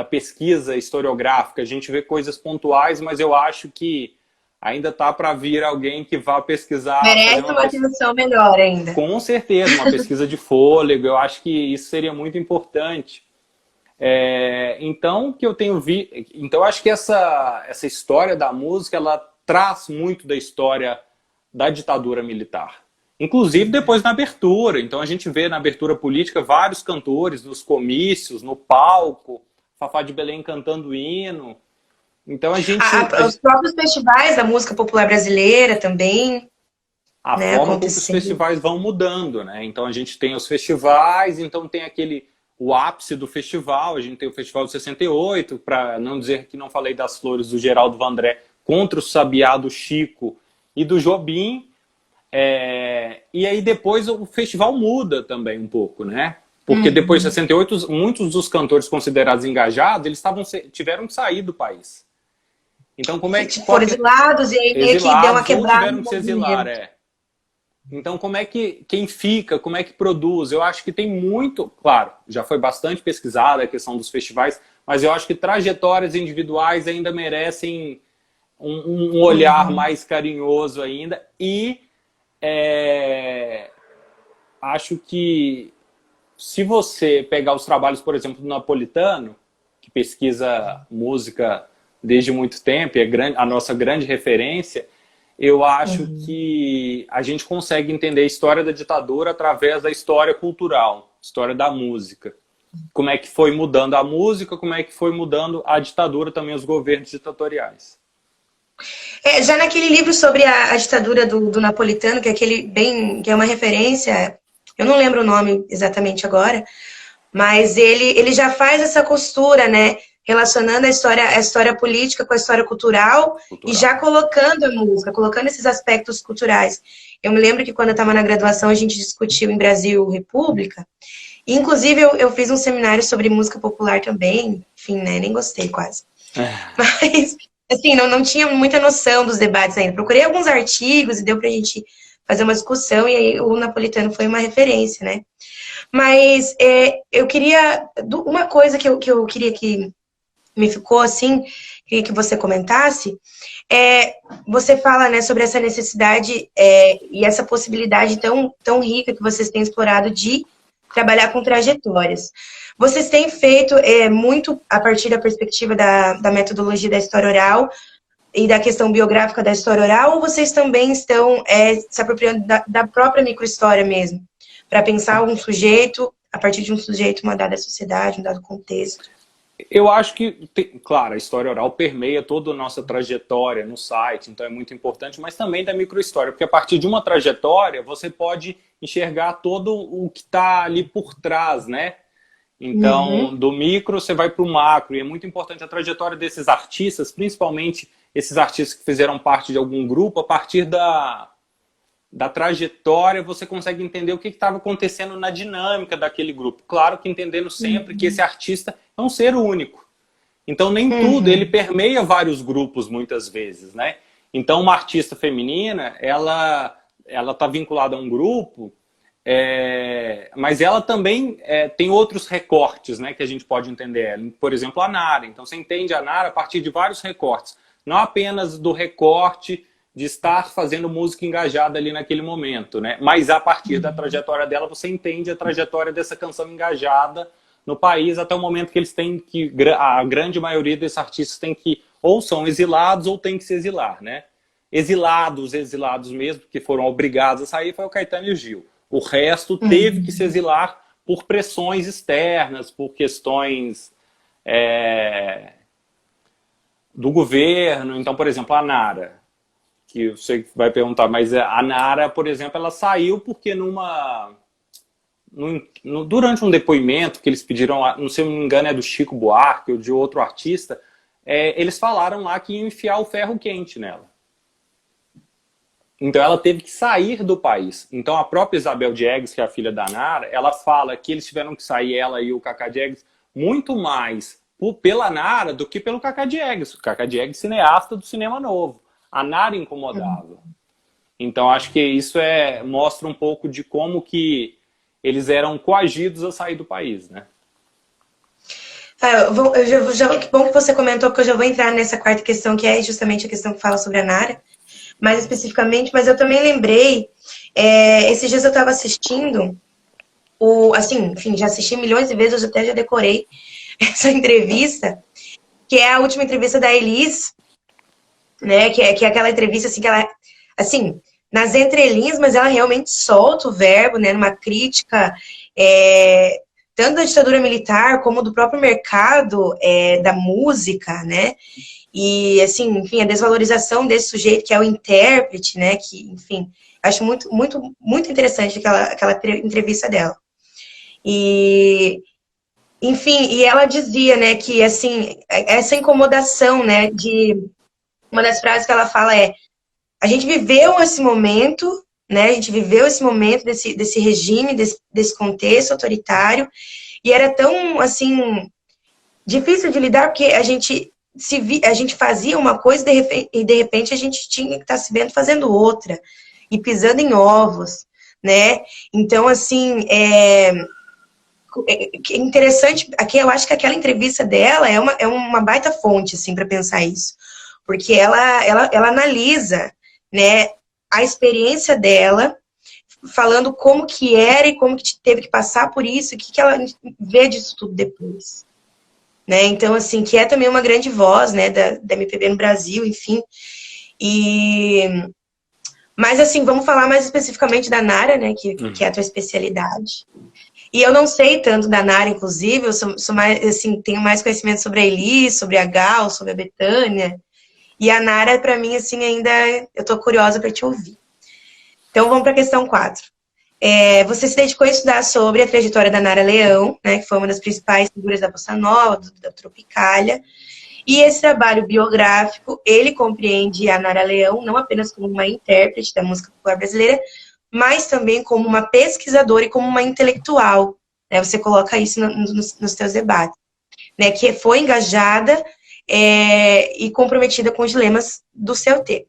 pesquisa historiográfica. A gente vê coisas pontuais, mas eu acho que ainda está para vir alguém que vá pesquisar. Merece uma atenção melhor ainda. Com certeza, uma pesquisa de fôlego. Eu acho que isso seria muito importante. Então, eu acho que essa história da música, ela traz muito da história da ditadura militar. Inclusive depois na abertura. Então a gente vê na abertura política vários cantores nos comícios, no palco, Fafá de Belém cantando hino. Então a gente... Os próprios festivais da música popular brasileira também. A forma como os festivais vão mudando, né? Então a gente tem os festivais, então tem o ápice do festival, a gente tem o Festival de 68, para não dizer que não falei das flores do Geraldo Vandré contra o Sabiá do Chico e do Jobim. E aí depois o festival muda também um pouco, né? Porque depois de 68, muitos dos cantores considerados engajados, eles tiveram que sair do país. Então como é que... Foram exilados e aí meio que deu uma quebrada. Tiveram que se exilar, Então como é que... Quem fica, como é que produz? Eu acho que tem muito... Claro, já foi bastante pesquisada a questão dos festivais, mas eu acho que trajetórias individuais ainda merecem um olhar mais carinhoso ainda. E acho que se você pegar os trabalhos, por exemplo, do Napolitano, que pesquisa música desde muito tempo, é a nossa grande referência, eu acho que a gente consegue entender a história da ditadura através da história cultural, história da música. Como é que foi mudando a música, como é que foi mudando a ditadura, também os governos ditatoriais. Já naquele livro sobre a ditadura do Napolitano, que é uma referência, eu não lembro o nome exatamente agora, mas ele já faz essa costura, né? Relacionando a história política com a história cultural e já colocando a música, colocando esses aspectos culturais. Eu me lembro que quando eu estava na graduação a gente discutiu em Brasil República, e, inclusive eu fiz um seminário sobre música popular também, enfim, né? Nem gostei quase. Mas, assim, não tinha muita noção dos debates ainda. Procurei alguns artigos e deu pra gente fazer uma discussão, e aí o Napolitano foi uma referência, né? Mas eu queria... Uma coisa que eu queria que me ficou assim, queria que você comentasse, você fala, né, sobre essa necessidade e essa possibilidade tão rica que vocês têm explorado de trabalhar com trajetórias. Vocês têm feito muito a partir da perspectiva da metodologia da história oral, e da questão biográfica da história oral, ou vocês também estão se apropriando da própria microhistória mesmo, para pensar um sujeito, a partir de um sujeito, uma dada sociedade, um dado contexto? Eu acho que, claro, a história oral permeia toda a nossa trajetória no site, então é muito importante, mas também da microhistória, porque a partir de uma trajetória você pode enxergar todo o que está ali por trás, né? Então, do micro você vai para o macro, e é muito importante a trajetória desses artistas, principalmente esses artistas que fizeram parte de algum grupo, a partir da trajetória você consegue entender o que estava acontecendo na dinâmica daquele grupo. Claro que entendendo sempre que esse artista é um ser único. Então nem tudo, ele permeia vários grupos muitas vezes, né? Então uma artista feminina, ela está vinculada a um grupo, mas ela também tem outros recortes, né, que a gente pode entender. Por exemplo, a Nara. Então você entende a Nara a partir de vários recortes. Não apenas do recorte de estar fazendo música engajada ali naquele momento, né? Mas a partir da trajetória dela, você entende a trajetória dessa canção engajada no país até o momento que eles têm que... A grande maioria desses artistas tem que... Ou são exilados ou tem que se exilar, né? Exilados mesmo, que foram obrigados a sair, foi o Caetano e o Gil. O resto teve que se exilar por pressões externas, por questões do governo. Então, por exemplo, a Nara, que você vai perguntar, mas a Nara, por exemplo, ela saiu porque durante um depoimento que eles pediram, não sei se me engano, é do Chico Buarque ou de outro artista, eles falaram lá que iam enfiar o ferro quente nela. Então ela teve que sair do país. Então a própria Isabel Diegues, que é a filha da Nara, ela fala que eles tiveram que sair, ela e o Cacá Diegues, muito mais pela Nara do que pelo Cacá Diegues. O Cacá Diegues, cineasta do cinema novo. A Nara incomodava. Então acho que isso mostra um pouco de como que eles eram coagidos a sair do país, né? Que bom que você comentou, porque eu já vou entrar nessa quarta questão, que é justamente a questão que fala sobre a Nara, mais especificamente, mas eu também lembrei, esses dias eu estava assistindo, enfim, já assisti milhões de vezes, eu até já decorei essa entrevista, que é a última entrevista da Elis, né, que é aquela entrevista, assim, que ela, assim, nas entrelinhas, mas ela realmente solta o verbo, né, numa crítica, tanto da ditadura militar, como do próprio mercado da música, né, e, assim, enfim, a desvalorização desse sujeito que é o intérprete, né, que, enfim, acho muito, muito, muito interessante aquela entrevista dela. E, enfim, e ela dizia, né, que, assim, essa incomodação, né, uma das frases que ela fala a gente viveu esse momento, né, a gente viveu esse momento desse regime, desse contexto autoritário, e era tão, assim, difícil de lidar, porque a gente fazia uma coisa e de repente a gente tinha que estar se vendo fazendo outra, e pisando em ovos, né? Então, assim, é interessante, aqui eu acho que aquela entrevista dela é uma baita fonte, assim, para pensar isso, porque ela analisa, né, a experiência dela, falando como que era e como que teve que passar por isso, e o que ela vê disso tudo depois. Né? Então, assim, que é também uma grande voz, né, da MPB no Brasil, enfim. Mas, assim, vamos falar mais especificamente da Nara, né, que é a tua especialidade. E eu não sei tanto da Nara, inclusive, eu sou mais, assim, tenho mais conhecimento sobre a Elis, sobre a Gal, sobre a Bethânia. E a Nara, para mim, assim, ainda eu tô curiosa para te ouvir. Então, vamos para a questão 4. Você se dedicou a estudar sobre a trajetória da Nara Leão, né, que foi uma das principais figuras da Bossa Nova, da Tropicália. E esse trabalho biográfico, ele compreende a Nara Leão não apenas como uma intérprete da música popular brasileira, mas também como uma pesquisadora e como uma intelectual. Né, você coloca isso nos teus debates. Né, que foi engajada e comprometida com os dilemas do seu tempo.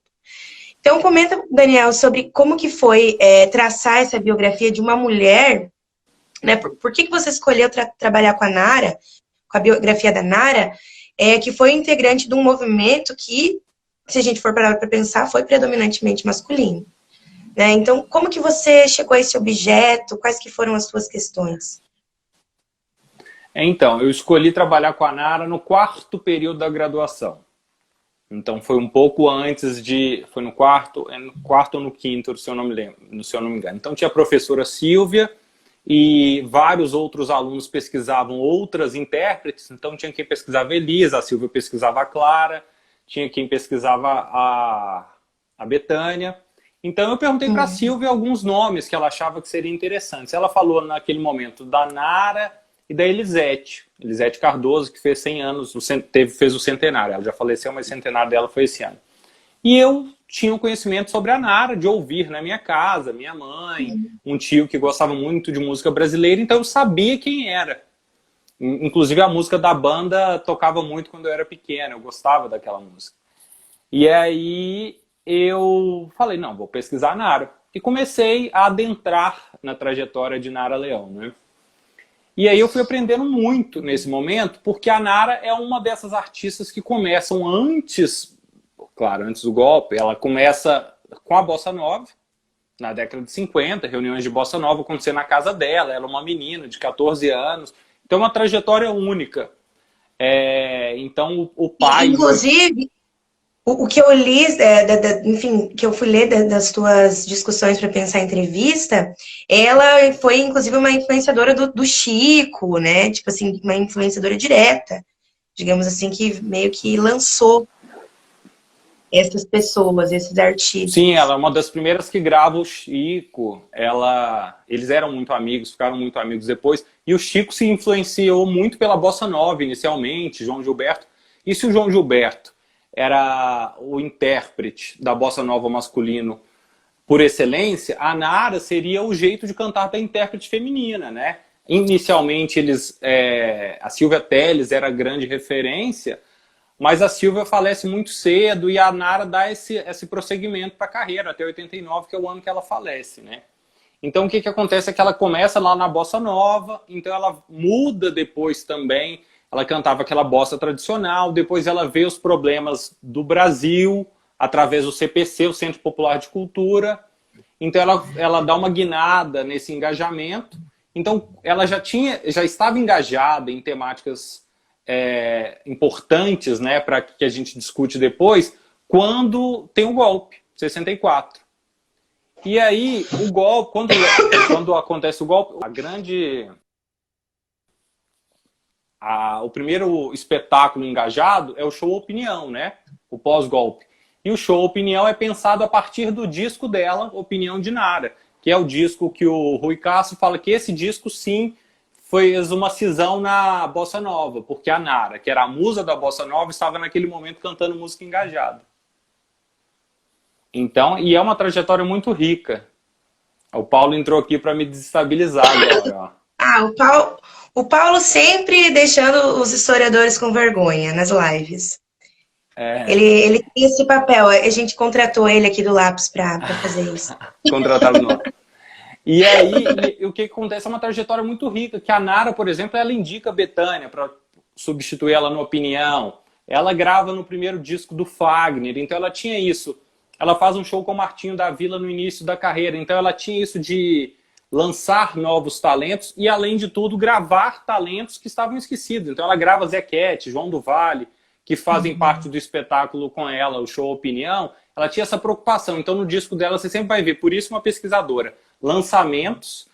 Então, comenta, Daniel, sobre como que foi traçar essa biografia de uma mulher, né? Por que você escolheu trabalhar com a Nara, com a biografia da Nara, que foi integrante de um movimento que, se a gente for parar para pensar, foi predominantemente masculino. Né? Então, como que você chegou a esse objeto? Quais que foram as suas questões? Então, eu escolhi trabalhar com a Nara no 4º período da graduação. Então foi um pouco antes foi no quarto ou no quinto, se eu não me lembro, se eu não me engano. Então tinha a professora Silvia e vários outros alunos pesquisavam outras intérpretes, então tinha quem pesquisava a Elisa, a Silvia pesquisava a Clara, tinha quem pesquisava a Bethânia. Então eu perguntei para a Silvia alguns nomes que ela achava que seriam interessantes. Ela falou naquele momento da Nara e da Elisete Cardoso, que fez 100 anos, fez o centenário. Ela já faleceu, mas o centenário dela foi esse ano. E eu tinha um conhecimento sobre a Nara, de ouvir na minha casa, minha mãe, um tio que gostava muito de música brasileira, então eu sabia quem era. Inclusive a música da banda tocava muito quando eu era pequeno, eu gostava daquela música. E aí eu falei, não, vou pesquisar a Nara. E comecei a adentrar na trajetória de Nara Leão, né? E aí eu fui aprendendo muito nesse momento, porque a Nara é uma dessas artistas que começam antes, claro, antes do golpe, ela começa com a Bossa Nova, na década de 50, reuniões de Bossa Nova acontecendo na casa dela, ela é uma menina de 14 anos, então uma trajetória única. Então o pai... Inclusive, o que eu li, enfim, que eu fui ler das tuas discussões para pensar a entrevista, ela foi, inclusive, uma influenciadora do Chico, né? Tipo assim, uma influenciadora direta, digamos assim, que meio que lançou essas pessoas, esses artistas. Sim, ela é uma das primeiras que grava o Chico. Eles eram muito amigos, ficaram muito amigos depois. E o Chico se influenciou muito pela Bossa Nova, inicialmente, João Gilberto. E se o João Gilberto era o intérprete da Bossa Nova masculino por excelência, a Nara seria o jeito de cantar da intérprete feminina, né? Inicialmente, a Silvia Telles era a grande referência, mas a Silvia falece muito cedo e a Nara dá esse prosseguimento para a carreira, até 89, que é o ano que ela falece, né? Então, o que acontece é que ela começa lá na Bossa Nova, então ela muda depois também. Ela cantava aquela bossa tradicional, depois ela vê os problemas do Brasil, através do CPC, o Centro Popular de Cultura. Então ela dá uma guinada nesse engajamento. Então ela já estava engajada em temáticas importantes, né, para que a gente discute depois, quando tem o golpe, 64. E aí, o golpe, quando acontece o golpe, o primeiro espetáculo engajado é o show Opinião, né? O pós-golpe. E o show Opinião é pensado a partir do disco dela, Opinião de Nara, que é o disco que o Rui Castro fala que esse disco, sim, fez uma cisão na Bossa Nova, porque a Nara, que era a musa da Bossa Nova, estava naquele momento cantando música engajada. Então, e é uma trajetória muito rica. O Paulo entrou aqui para me desestabilizar agora, ó. O Paulo sempre deixando os historiadores com vergonha nas lives. Ele tem esse papel. A gente contratou ele aqui do Lápis para fazer isso. Contratado não. E aí, o que acontece é uma trajetória muito rica, que a Nara, por exemplo, ela indica a Bethânia para substituir ela no Opinião. Ela grava no primeiro disco do Fagner, então ela tinha isso. Ela faz um show com o Martinho da Vila no início da carreira, então ela tinha isso de lançar novos talentos e, além de tudo, gravar talentos que estavam esquecidos. Então ela grava Zequete, João do Vale, que fazem parte do espetáculo com ela, o show Opinião. Ela tinha essa preocupação. Então no disco dela você sempre vai ver, por isso uma pesquisadora, lançamentos,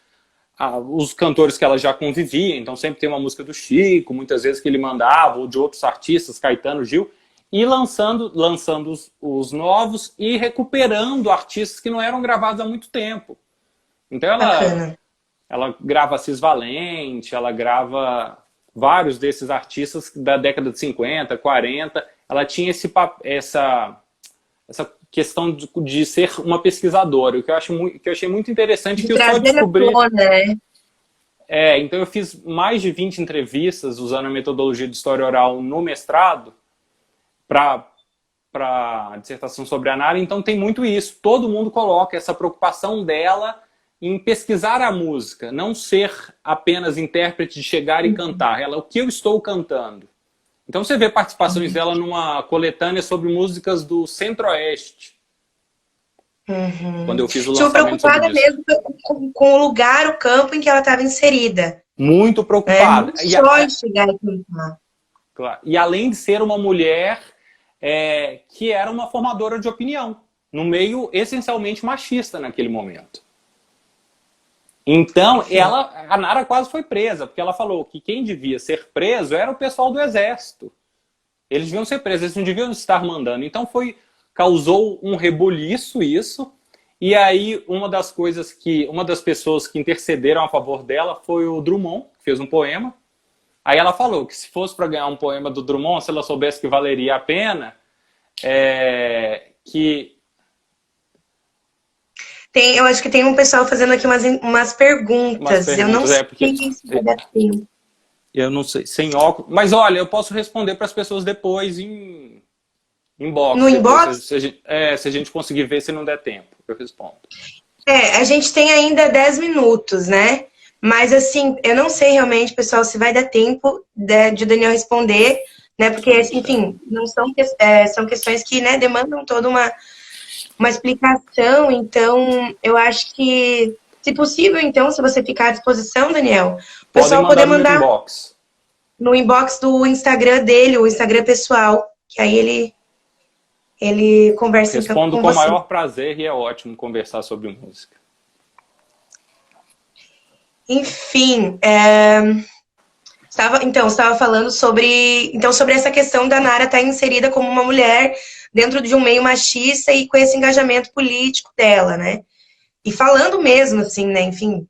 os cantores que ela já convivia, então sempre tem uma música do Chico, muitas vezes que ele mandava, ou de outros artistas, Caetano, Gil, e lançando os novos e recuperando artistas que não eram gravados há muito tempo. Então ela grava Cis Valente, ela grava vários desses artistas da década de 50, 40. Ela tinha essa questão de ser uma pesquisadora, o que eu achei muito interessante, que eu só descobri... né? Então eu fiz mais de 20 entrevistas usando a metodologia de história oral no mestrado para a dissertação sobre a Nara, então tem muito isso. Todo mundo coloca essa preocupação dela em pesquisar a música, não ser apenas intérprete de chegar e cantar. Ela, o que eu estou cantando? Então você vê participações dela numa coletânea sobre músicas do Centro-Oeste. Quando eu fiz o lançamento sobre isso. Mesmo com o lugar, o campo em que ela estava inserida. Muito preocupada. Só chegar e cantar. Claro. E além de ser uma mulher que era uma formadora de opinião, no meio essencialmente machista naquele momento. Então, a Nara quase foi presa, porque ela falou que quem devia ser preso era o pessoal do exército. Eles deviam ser presos, eles não deviam estar mandando. Então causou um rebuliço isso. E aí uma das pessoas que intercederam a favor dela foi o Drummond, que fez um poema. Aí ela falou que se fosse para ganhar um poema do Drummond, se ela soubesse que valeria a pena, eu acho que tem um pessoal fazendo aqui umas perguntas. Eu não sei se vai dar tempo. Eu não sei, sem óculos. Mas olha, eu posso responder para as pessoas depois em inbox. No inbox? Se a gente conseguir ver, se não der tempo, eu respondo. A gente tem ainda 10 minutos, né? Mas assim, eu não sei realmente, pessoal, se vai dar tempo de Daniel responder, né? Porque, enfim, não são questões que, né, demandam toda uma explicação. Então, eu acho que, se possível, então, se você ficar à disposição, Daniel, o pessoal poder mandar no inbox do Instagram dele, o Instagram pessoal, que aí ele conversa com você. Respondo com o maior prazer e é ótimo conversar sobre música. Enfim, estava falando sobre essa questão da Nara estar inserida como uma mulher dentro de um meio machista e com esse engajamento político dela, né? E falando mesmo, assim, né? Enfim.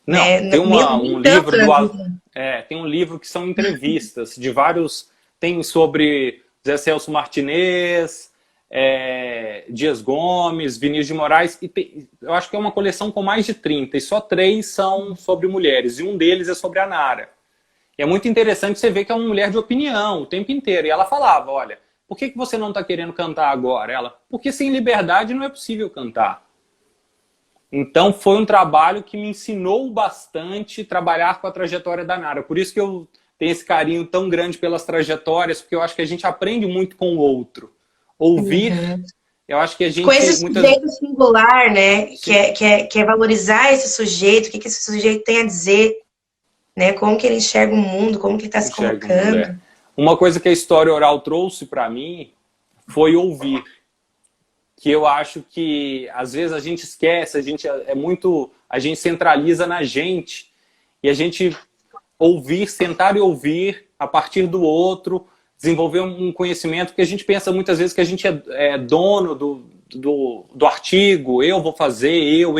Não, tem um livro tem um livro que são entrevistas de vários. Tem sobre Zé Celso Martinez, Dias Gomes, Vinícius de Moraes, e eu acho que é uma coleção com mais de 30, e só 3 são sobre mulheres, e um deles é sobre a Nara. E é muito interessante você ver que é uma mulher de opinião o tempo inteiro. E ela falava, olha, por que você não está querendo cantar agora? Ela, porque sem liberdade não é possível cantar. Então foi um trabalho que me ensinou bastante trabalhar com a trajetória da Nara. Por isso que eu tenho esse carinho tão grande pelas trajetórias, porque eu acho que a gente aprende muito com o outro. Ouvir, eu acho que a gente... Com esse sujeito singular, né? Que é valorizar esse sujeito, o que esse sujeito tem a dizer, né? Como que ele enxerga o mundo, como que ele está se colocando. Uma coisa que a história oral trouxe para mim foi ouvir. Que eu acho que às vezes a gente esquece, a gente centraliza na gente, e a gente sentar e ouvir a partir do outro, desenvolver um conhecimento, que a gente pensa muitas vezes que a gente é dono do artigo, eu vou fazer, eu,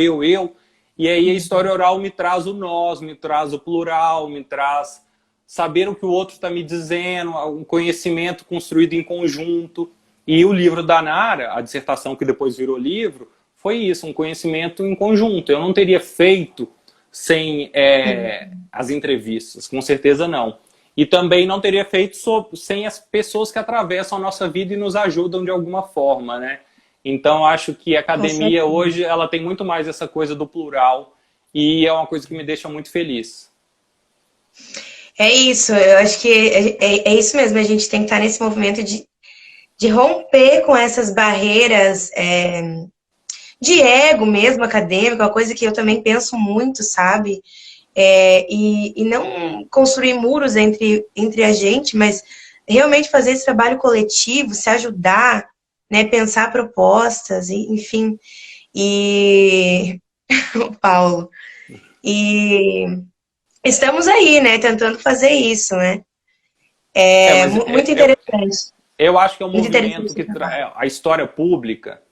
e aí a história oral me traz o nós, me traz o plural, me traz saber o que o outro está me dizendo, um conhecimento construído em conjunto. E o livro da Nara, a dissertação que depois virou livro, foi isso, um conhecimento em conjunto. Eu não teria feito sem as entrevistas, com certeza não. E também não teria feito sem as pessoas que atravessam a nossa vida e nos ajudam de alguma forma, né? Então, acho que a academia hoje, ela tem muito mais essa coisa do plural, e é uma coisa que me deixa muito feliz. É isso, eu acho que é isso mesmo, a gente tem que estar nesse movimento de romper com essas barreiras de ego mesmo, acadêmico, uma coisa que eu também penso muito, sabe? E não construir muros entre a gente, mas realmente fazer esse trabalho coletivo, se ajudar, né? Pensar propostas, enfim. E o Paulo. E estamos aí, né? Tentando fazer isso, né? Muito interessante. Eu acho que é um movimento que a história pública,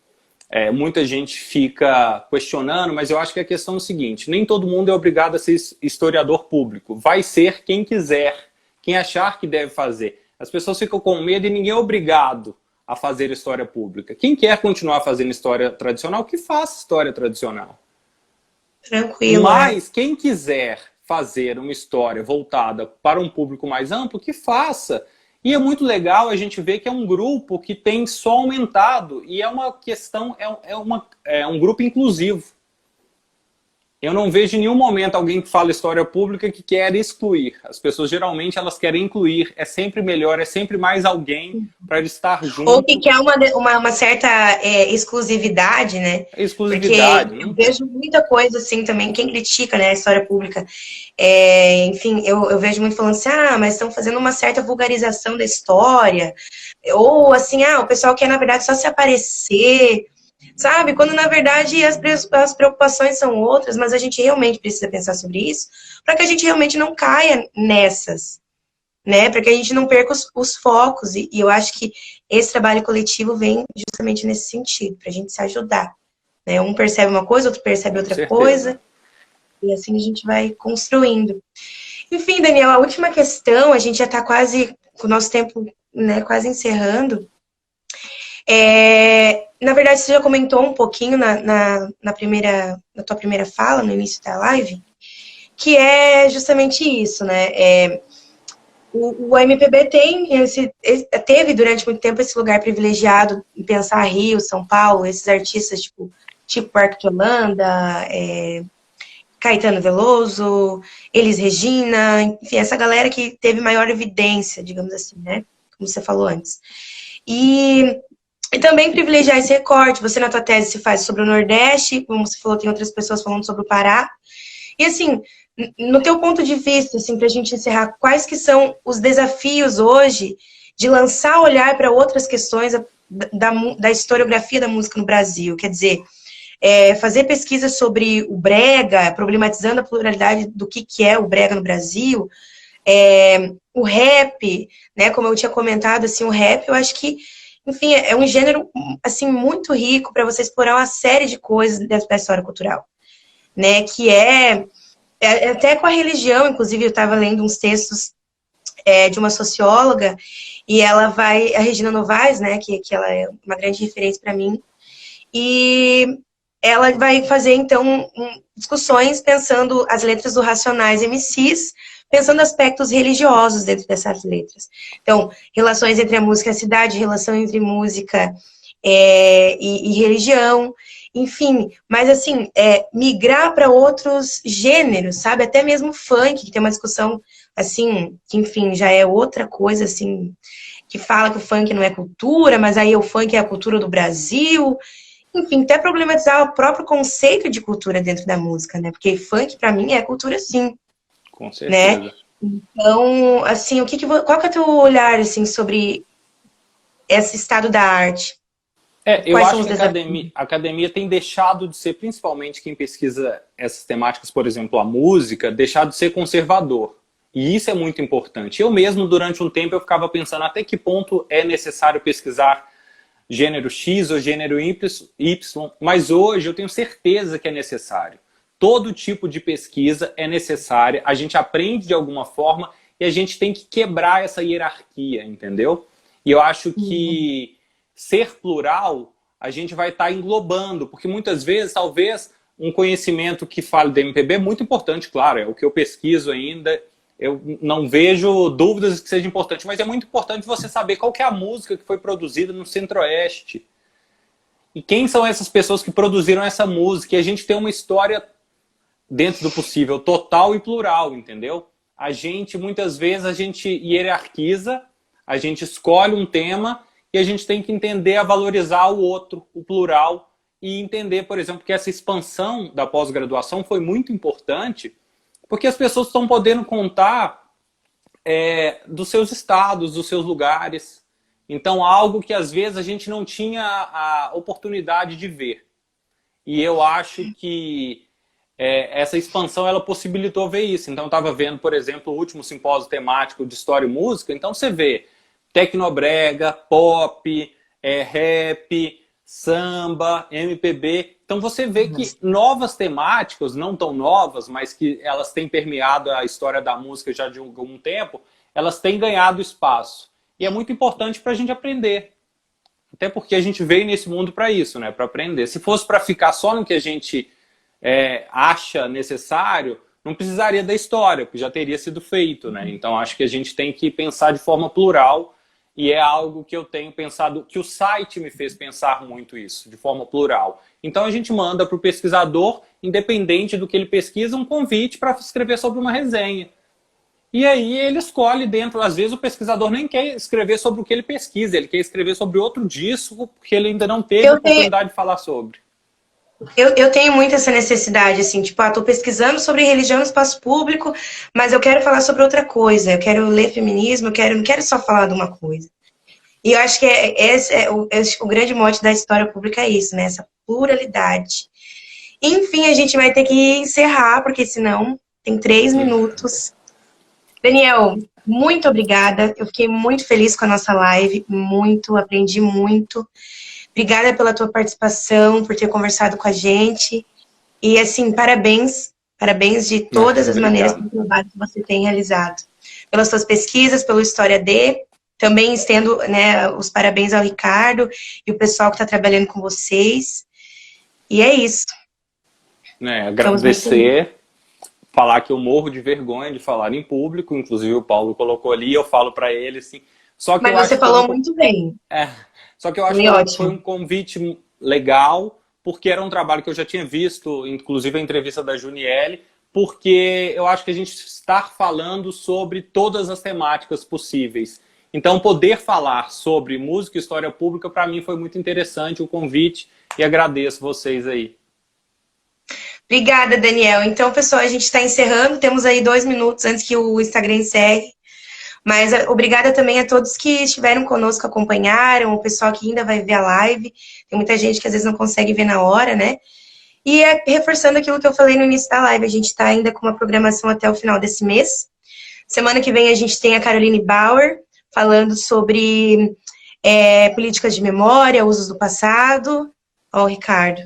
muita gente fica questionando, mas eu acho que a questão é o seguinte, nem todo mundo é obrigado a ser historiador público. Vai ser quem quiser, quem achar que deve fazer. As pessoas ficam com medo e ninguém é obrigado a fazer história pública. Quem quer continuar fazendo história tradicional, que faça história tradicional. Tranquilo. Mas quem quiser fazer uma história voltada para um público mais amplo, que faça. E é muito legal a gente ver que é um grupo que tem só aumentado, e é uma questão, é um grupo inclusivo. Eu não vejo em nenhum momento alguém que fala história pública que quer excluir. As pessoas geralmente elas querem incluir. É sempre melhor, é sempre mais alguém para estar Ou que junto. quer uma certa exclusividade, né? Porque Exclusividade, eu não tem. vejo muita coisa assim também, quem critica, né, a história pública. Enfim, eu vejo muito falando assim, mas estão fazendo uma certa vulgarização da história. Ou assim, o pessoal quer, na verdade, só se aparecer. Sabe? Quando, na verdade, as preocupações são outras, mas a gente realmente precisa pensar sobre isso para que a gente realmente não caia nessas, né? Para que a gente não perca os focos. E eu acho que esse trabalho coletivo vem justamente nesse sentido, para a gente se ajudar. Né? Um percebe uma coisa, outro percebe Com outra certeza. coisa, e assim a gente vai construindo. Enfim, Daniel, a última questão, a gente já está quase com o nosso tempo, né, quase encerrando. Na verdade, você já comentou um pouquinho na tua primeira fala, no início da live, que é justamente isso, né? O MPB teve durante muito tempo esse lugar privilegiado em pensar Rio, São Paulo, esses artistas tipo Parque de Holanda, Caetano Veloso, Elis Regina, enfim, essa galera que teve maior evidência, digamos assim, né? Como você falou antes. E também privilegiar esse recorte. Você na tua tese se faz sobre o Nordeste, como você falou, tem outras pessoas falando sobre o Pará. E assim, no teu ponto de vista, assim, para a gente encerrar, quais que são os desafios hoje de lançar olhar para outras questões da historiografia da música no Brasil? Quer dizer, fazer pesquisas sobre o brega, problematizando a pluralidade do que é o brega no Brasil, o rap, né? Como eu tinha comentado, assim, o rap, eu acho que, enfim, é um gênero assim muito rico para você explorar uma série de coisas da história cultural, né? Que até com a religião, inclusive eu estava lendo uns textos de uma socióloga e ela a Regina Novaes, né? Que ela é uma grande referência para mim, e ela vai fazer então discussões pensando as letras do Racionais MCs, pensando aspectos religiosos dentro dessas letras. Então, relações entre a música e a cidade, relação entre música e religião, enfim. Mas, assim, migrar para outros gêneros, sabe? Até mesmo funk, que tem uma discussão, assim, que, enfim, já é outra coisa, assim, que fala que o funk não é cultura, mas aí o funk é a cultura do Brasil. Enfim, até problematizar o próprio conceito de cultura dentro da música, né? Porque funk, para mim, é cultura, sim, Com né? certeza. Então, assim, qual que é o teu olhar, assim, sobre esse estado da arte? Eu Quais são acho os que desafios? a academia tem deixado de ser, principalmente quem pesquisa essas temáticas, por exemplo, a música, deixado de ser conservador. E isso é muito importante. Eu mesmo, durante um tempo, eu ficava pensando até que ponto é necessário pesquisar gênero X ou gênero Y, mas hoje eu tenho certeza que é necessário. Todo tipo de pesquisa é necessária, a gente aprende de alguma forma e a gente tem que quebrar essa hierarquia, entendeu? E eu acho que ser plural, a gente vai estar englobando, porque muitas vezes, talvez, um conhecimento que fale de MPB é muito importante, claro, é o que eu pesquiso ainda, eu não vejo dúvidas que seja importante, mas é muito importante você saber qual que é a música que foi produzida no Centro-Oeste. E quem são essas pessoas que produziram essa música? E a gente tem uma história, dentro do possível, total e plural, entendeu? A gente, muitas vezes, a gente hierarquiza, a gente escolhe um tema e a gente tem que entender a valorizar o outro, o plural, e entender, por exemplo, que essa expansão da pós-graduação foi muito importante, porque as pessoas estão podendo contar dos seus estados, dos seus lugares. Então, algo que às vezes a gente não tinha a oportunidade de ver. E eu acho que essa expansão ela possibilitou ver isso. Então, eu estava vendo, por exemplo, o último simpósio temático de História e Música. Então, você vê tecnobrega, pop, rap, samba, MPB. Então, você vê que novas temáticas, não tão novas, mas que elas têm permeado a história da música já de algum tempo, elas têm ganhado espaço. E é muito importante para a gente aprender. Até porque a gente veio nesse mundo para isso, né? Para aprender. Se fosse para ficar só no que a gente acha necessário, não precisaria da história, porque já teria sido feito, né? Então acho que a gente tem que pensar de forma plural e é algo que eu tenho pensado, que o site me fez pensar muito isso, de forma plural. Então a gente manda para o pesquisador, independente do que ele pesquisa, um convite para escrever sobre uma resenha. E aí ele escolhe dentro, às vezes o pesquisador nem quer escrever sobre o que ele pesquisa, ele quer escrever sobre outro disco, porque ele ainda não teve a oportunidade de falar sobre. Eu tenho muito essa necessidade, assim, tipo, tô pesquisando sobre religião no espaço público, mas eu quero falar sobre outra coisa, eu quero ler feminismo, não quero só falar de uma coisa. E eu acho que esse é o grande mote da história pública é isso, né? Essa pluralidade. Enfim, a gente vai ter que encerrar, porque senão tem 3 minutos. Daniel, muito obrigada. Eu fiquei muito feliz com a nossa live, muito, aprendi muito. Obrigada pela tua participação, por ter conversado com a gente. E, assim, parabéns de todas as maneiras pelo trabalho que você tem realizado. Pelas suas pesquisas, pelo História D. Também estendo, né, os parabéns ao Ricardo e o pessoal que está trabalhando com vocês. E é isso. Agradecer, falar que eu morro de vergonha de falar em público, inclusive o Paulo colocou ali, eu falo para ele assim. Só que mas você falou muito bem. Só que eu acho que foi um convite legal, porque era um trabalho que eu já tinha visto, inclusive a entrevista da Juniele, porque eu acho que a gente está falando sobre todas as temáticas possíveis. Então, poder falar sobre música e história pública, para mim, foi muito interessante o convite e agradeço vocês aí. Obrigada, Daniel. Então, pessoal, a gente está encerrando. Temos aí 2 minutos antes que o Instagram encerre. Mas obrigada também a todos que estiveram conosco, acompanharam, o pessoal que ainda vai ver a live. Tem muita gente que às vezes não consegue ver na hora, né? E reforçando aquilo que eu falei no início da live, a gente está ainda com uma programação até o final desse mês. Semana que vem a gente tem a Caroline Bauer falando sobre políticas de memória, usos do passado. Ó, o Ricardo.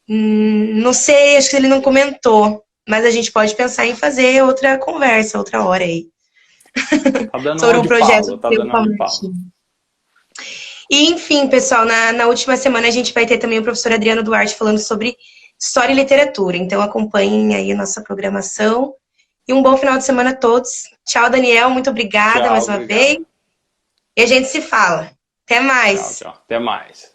Não sei, acho que ele não comentou. Mas a gente pode pensar em fazer outra conversa, outra hora aí. Tá dando sobre um projeto tá dando uma de Paulo. E, enfim, pessoal, na última semana a gente vai ter também o professor Adriano Duarte falando sobre história e literatura. Então acompanhem aí a nossa programação. E um bom final de semana a todos. Tchau, Daniel. Muito obrigada mais uma vez. E a gente se fala. Até mais. Tchau. Até mais.